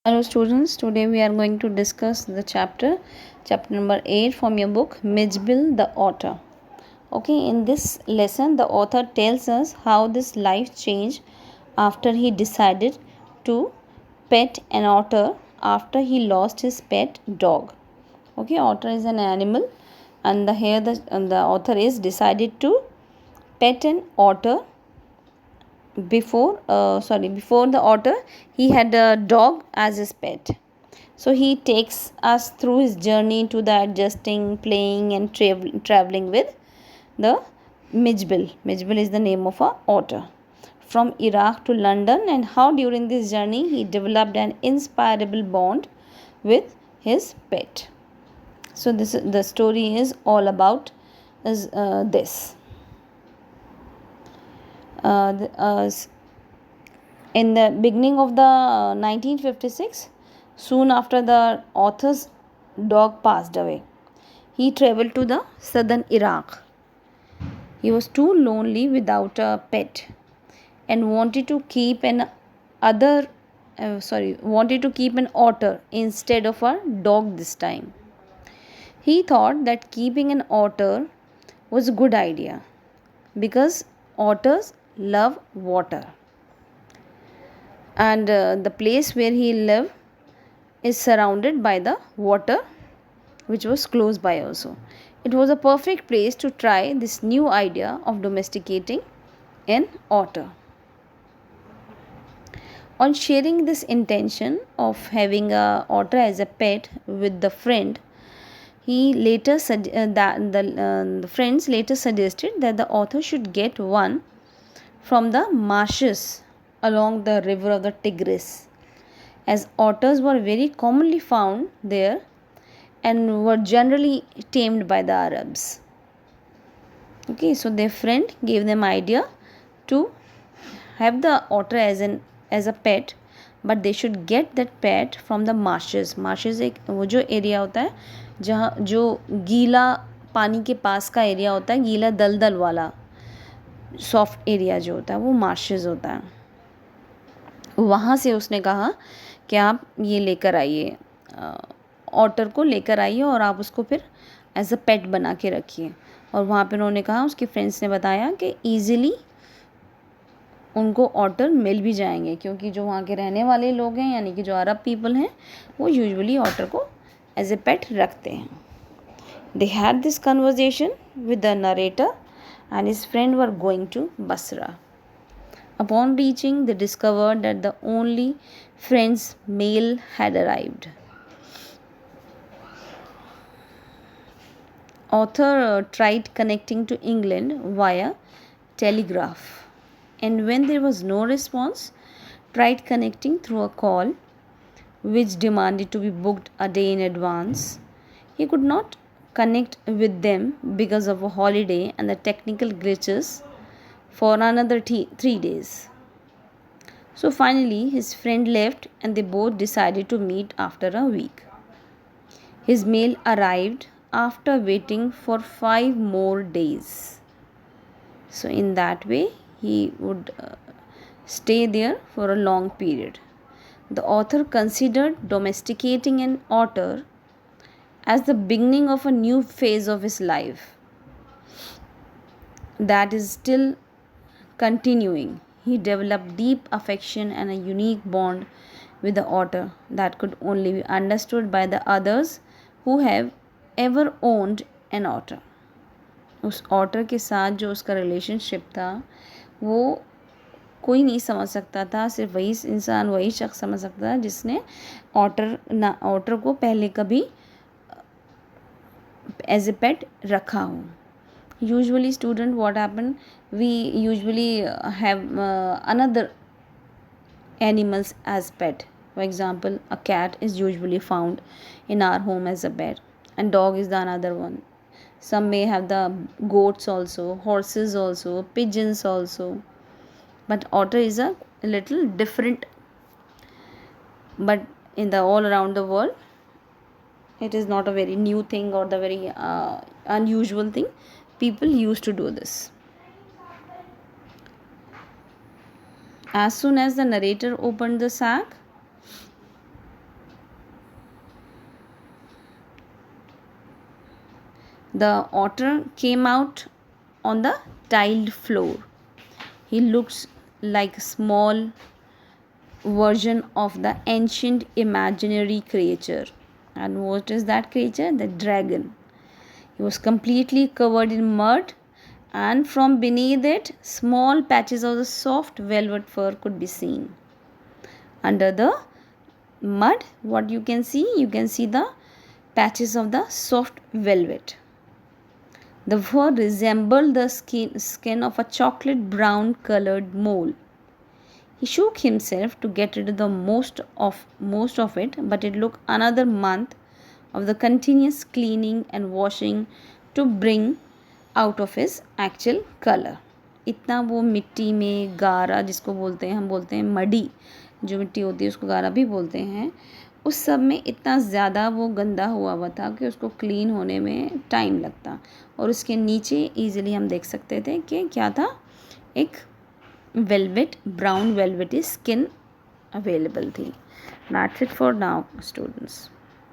Hello students, today we are going to discuss the chapter number 8 from your book MIJBIL the Author. Okay, in this lesson the author tells us how this life changed after he decided to pet an otter after he lost his pet dog. Okay, otter is an animal and the author is decided to pet an otter before the otter he had a dog as his pet. So he takes us through his journey to the adjusting, playing and traveling with the MIJBIL. MIJBIL is the name of a otter, from Iraq to London, and how during this journey he developed an inspirable bond with his pet. So the story is all about this. In the beginning of the 1956, soon after the author's dog passed away, he traveled to the southern Iraq. He was too lonely without a pet and wanted to keep an otter instead of a dog this time. He thought that keeping an otter was a good idea because otters love water, and the place where he lived is surrounded by the water, which was close by also. It was a perfect place to try this new idea of domesticating an otter. On sharing this intention of having a otter as a pet with the friend, the friends later suggested that the author should get one from the marshes along the river of the Tigris, as otters were very commonly found there and were generally tamed by the Arabs. Okay, so their friend gave them idea to have the otter as a pet, but they should get that pet from the marshes. Marshes एक वो जो area होता है जहाँ जो गीला पानी के पास का एरिया होता है, गीला दलदल वाला सॉफ्ट एरिया जो होता है वो मार्शेस होता है. वहाँ से उसने कहा कि आप ये लेकर आइए, ऑटर को लेकर आइए और आप उसको फिर एज अ पेट बना के रखिए. और वहाँ पे उन्होंने कहा, उसके फ्रेंड्स ने बताया कि ईज़िली उनको ऑटर मिल भी जाएंगे, क्योंकि जो वहाँ के रहने वाले लोग हैं यानी कि जो अरब पीपल हैं वो यूजुअली ऑटर को एज ए पेट रखते हैं. They had this conversation with the narrator and his friend were going to Basra. Upon reaching, they discovered that the only friend's mail had arrived. Author tried connecting to England via telegraph, and when there was no response, tried connecting through a call which demanded to be booked a day in advance. He could not connect with them because of a holiday and the technical glitches for another 3 days. So finally his friend left and they both decided to meet after a week. His mail arrived after waiting for 5 more days. So in that way he would stay there for a long period. The author considered domesticating an otter as the beginning of a new phase of his life that is still continuing. He developed deep affection and a unique bond with the otter that could only be understood by the others who have ever owned an otter. उस otter के साथ जो उसका relationship था वो कोई नहीं समझ सकता था, सिर्फ वही इंसान, वही शख्स समझ सकता था जिसने ऑटर को पहले कभी as a pet rakha ho. Usually student, what happen, we usually have another animals as pet. For example, a cat is usually found in our home as a pet, and dog is the another one. Some may have the goats also, horses also, pigeons also, but otter is a little different. But in the all around the world, it is not a very new thing or the very unusual thing. People used to do this. As soon as the narrator opened the sack, The otter came out on the tiled floor. He looks like a small version of the ancient imaginary creature. And what is that creature? The dragon. He was completely covered in mud, and from beneath it, small patches of the soft velvet fur could be seen. Under the mud, what you can see? You can see the patches of the soft velvet. The fur resembled the skin of a chocolate brown colored mole. He shook himself to get rid of the most of it, but it took another month of the continuous cleaning and washing to bring out of his actual color. इतना वो मिट्टी में गारा, जिसको बोलते हैं, हम बोलते हैं मडी, जो मिट्टी होती है उसको गारा भी बोलते हैं, उस सब में इतना ज़्यादा वो गंदा हुआ था कि उसको क्लीन होने में टाइम लगता, और उसके नीचे ईजिली हम देख सकते थे कि क्या था, एक velvet, brown velvety skin available थी. That's it for now, students.